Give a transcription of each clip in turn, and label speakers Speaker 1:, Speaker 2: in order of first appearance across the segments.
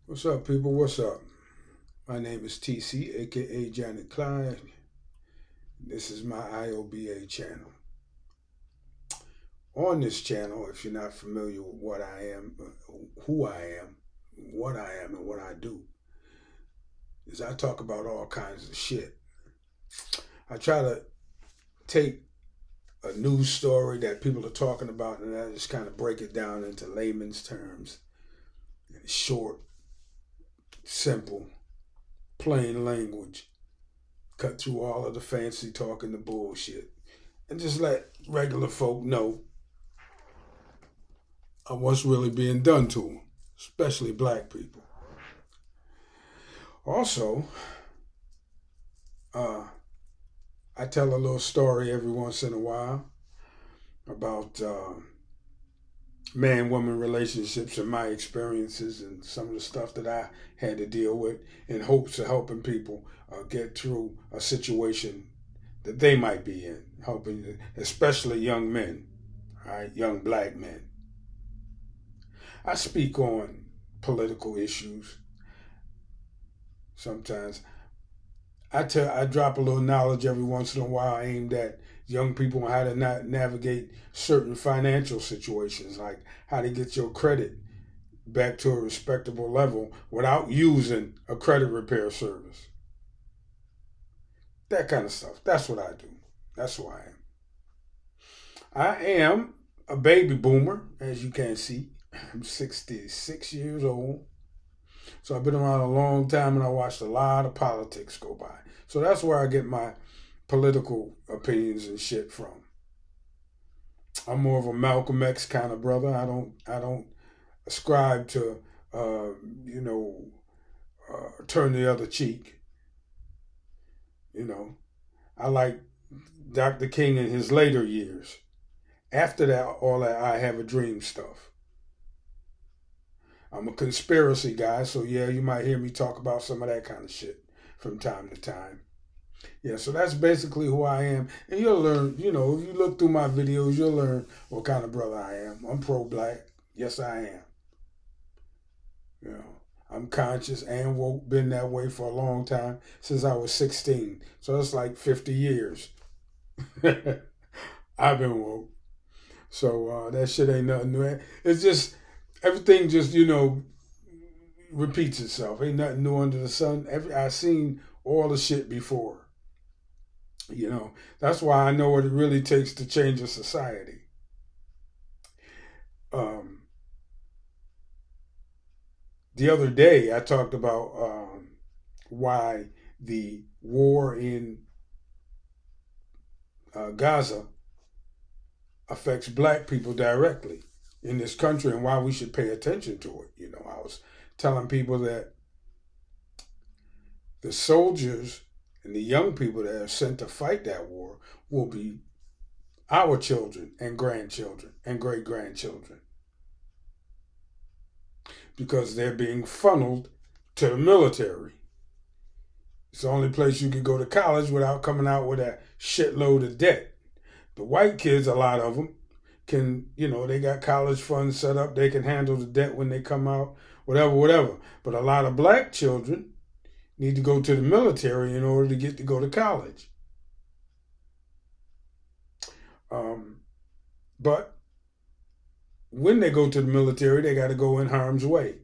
Speaker 1: What's up, people? What's up? My name is TC, aka Janet Klein. This is my IOBA channel. On this channel, if you're not familiar with what I am, who I am, what I am, and what I do, is I talk about all kinds of shit. I try to take a news story that people are talking about and I just kind of break it down into layman's terms, short, simple, plain language, cut through all of the fancy talk and the bullshit, and just let regular folk know what's really being done to them, especially black people. Also, uh, I tell a little story every once in a while about man woman relationships and my experiences and some of the stuff that I had to deal with in hopes of helping people get through a situation that they might be in, helping especially young men, right, young black men. I speak on political issues sometimes. I drop a little knowledge every once in a while aimed at young people on how to navigate certain financial situations, like how to get your credit back to a respectable level without using a credit repair service. That kind of stuff. That's what I do. That's who I am. I am a baby boomer, as you can see. I'm 66 years old. So I've been around a long time and I watched a lot of politics go by. So that's where I get my political opinions and shit from. I'm more of a Malcolm X kind of brother. I don't ascribe to uh, you know turn the other cheek. You know, I like Dr. King in his later years. After that, all that I have a dream stuff. I'm a conspiracy guy, so yeah, you might hear me talk about some of that kind of shit from time to time. Yeah, so that's basically who I am. And you'll learn, if you look through my videos, you'll learn what kind of brother I am. I'm pro black. Yes, I am. You know, I'm conscious and woke, been that way for a long time, since I was 16. So that's like 50 years. I've been woke. So that shit ain't nothing new. It's just, everything just, repeats itself. Ain't nothing new under the sun. I seen all the shit before. That's why I know what it really takes to change a society. Um, the other day, I talked about why the war in Gaza affects black people directly in this country and why we should pay attention to it. I was telling people that the soldiers and the young people that are sent to fight that war will be our children and grandchildren and great grandchildren because they're being funneled to the military. It's the only place you can go to college without coming out with a shitload of debt. The white kids, a lot of them, can, they got college funds set up. They can handle the debt when they come out, whatever. But a lot of black children need to go to the military in order to go to college. But when they go to the military, they got to go in harm's way.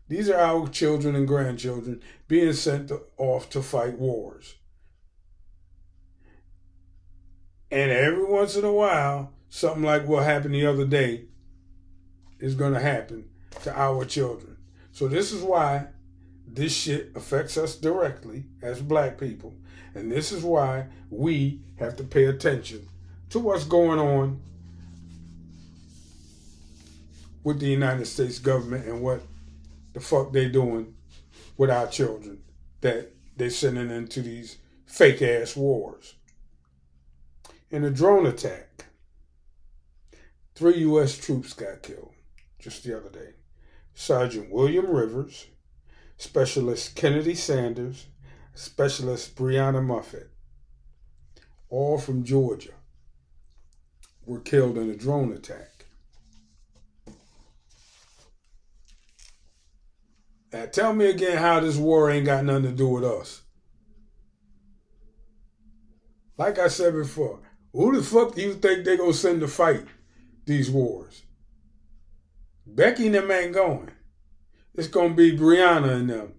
Speaker 1: These are our children and grandchildren being sent off to fight wars. And every once in a while, something like what happened the other day is going to happen to our children. So this is why this shit affects us directly as black people. And this is why we have to pay attention to what's going on with the United States government and what the fuck they doing with our children that they're sending into these fake ass wars. In a drone attack, 3 U.S. troops got killed just the other day. Sergeant William Rivers, Specialist Kennedy Sanders, Specialist Breonna Moffett, all from Georgia, were killed in a drone attack. Tell me again how this war ain't got nothing to do with us. Like I said before, who the fuck do you think they gonna send to fight these wars? Becky and them ain't going. It's gonna be Brianna and them.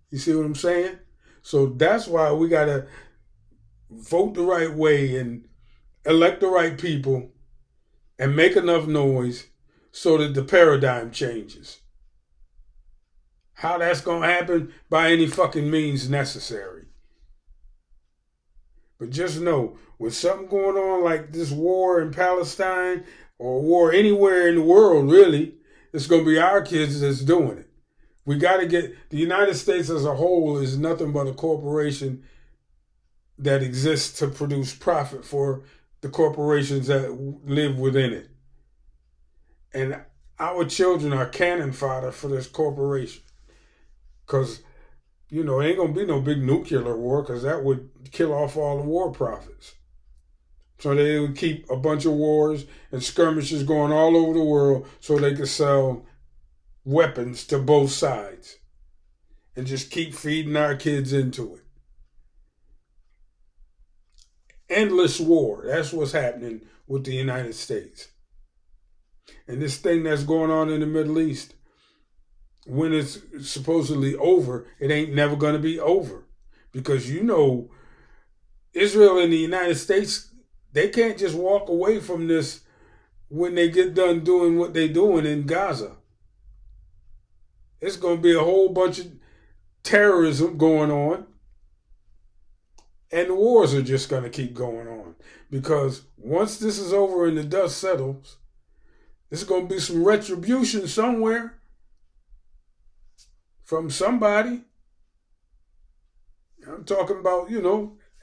Speaker 1: You see what I'm saying? So that's why we gotta vote the right way and elect the right people and make enough noise so that the paradigm changes. How that's gonna happen? By any fucking means necessary. But just know, with something going on like this war in Palestine or war anywhere in the world, really, it's going to be our kids that's doing it. We got to get, the United States as a whole is nothing but a corporation that exists to produce profit for the corporations that live within it. And our children are cannon fodder for this corporation. Because it ain't going to be no big nuclear war because that would kill off all the war profits. So they would keep a bunch of wars and skirmishes going all over the world so they could sell weapons to both sides and just keep feeding our kids into it. Endless war. That's what's happening with the United States. And this thing that's going on in the Middle East, when it's supposedly over, it ain't never going to be over. Because Israel and the United States, they can't just walk away from this when they get done doing what they're doing in Gaza. It's going to be a whole bunch of terrorism going on. And the wars are just going to keep going on. Because once this is over and the dust settles, there's going to be some retribution somewhere. From somebody. I'm talking about,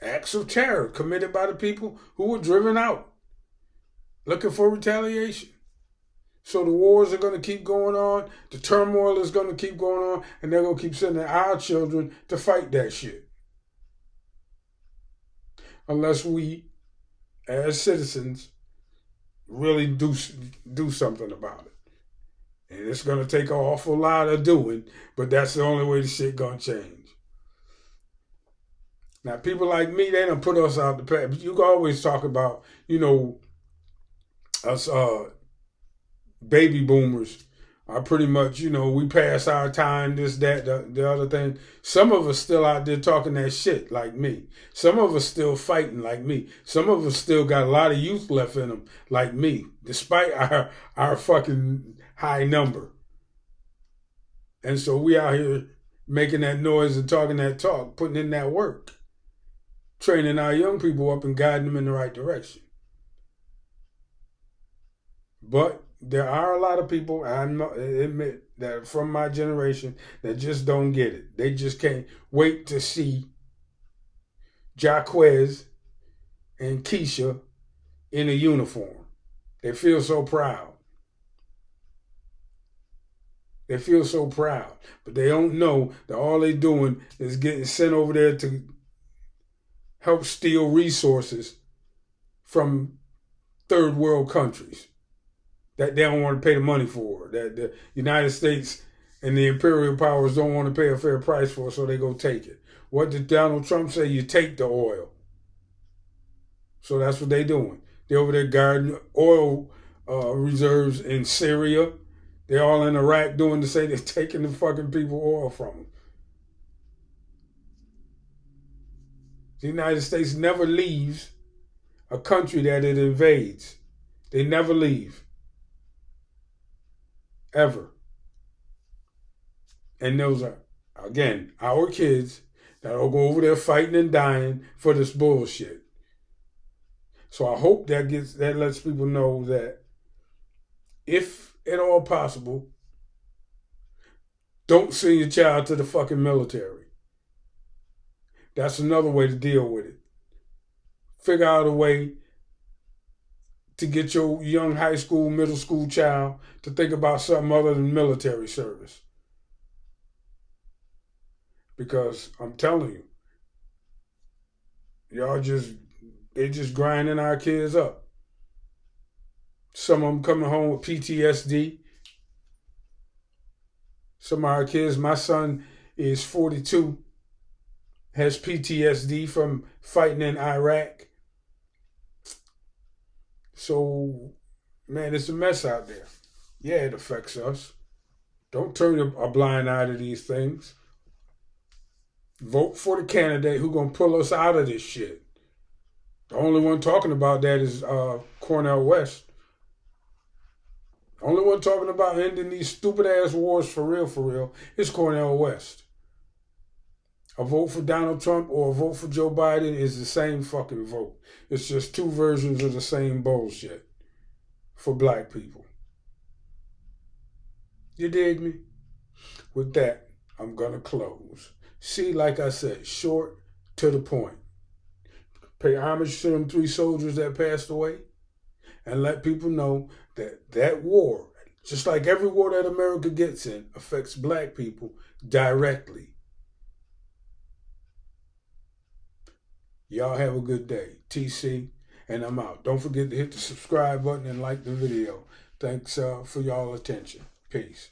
Speaker 1: acts of terror committed by the people who were driven out, looking for retaliation. So the wars are going to keep going on, the turmoil is going to keep going on, and they're going to keep sending our children to fight that shit. Unless we, as citizens, really do something about it. And it's going to take an awful lot of doing, but that's the only way the shit going to change. Now, people like me, they done put us out the path. You can always talk about, us baby boomers are pretty much, we pass our time, this, that, the other thing. Some of us still out there talking that shit like me. Some of us still fighting like me. Some of us still got a lot of youth left in them like me, despite our fucking high number. And so we out here making that noise and talking that talk, putting in that work, training our young people up and guiding them in the right direction. But there are a lot of people, I admit, that from my generation that just don't get it. They just can't wait to see Jaquez and Keisha in a uniform. They feel so proud. They feel so proud, but they don't know that all they're doing is getting sent over there to help steal resources from third world countries that they don't want to pay the money for, that the United States and the imperial powers don't want to pay a fair price for, so they go take it. What did Donald Trump say? You take the oil. So that's what they're doing. They're over there guarding oil reserves in Syria. They're all in Iraq doing the same. They're taking the fucking people oil from them. The United States never leaves a country that it invades. They never leave. Ever. And those are, again, our kids that will go over there fighting and dying for this bullshit. So I hope that lets people know that if at all possible, don't send your child to the fucking military. That's another way to deal with it. Figure out a way to get your young high school, middle school child to think about something other than military service. Because I'm telling you, they just grinding our kids up. Some of them coming home with PTSD. Some of our kids, my son is 42, has PTSD from fighting in Iraq. So, man, it's a mess out there. Yeah, it affects us. Don't turn a blind eye to these things. Vote for the candidate who's going to pull us out of this shit. The only one talking about that is Cornel West. The only one talking about ending these stupid ass wars for real, is Cornel West. A vote for Donald Trump or a vote for Joe Biden is the same fucking vote. It's just two versions of the same bullshit for black people. You dig me? With that, I'm going to close. See, like I said, short to the point. Pay homage to them 3 soldiers that passed away and let people know that that war, just like every war that America gets in, affects black people directly. Y'all have a good day. TC, and I'm out. Don't forget to hit the subscribe button and like the video. Thanks for y'all attention. Peace.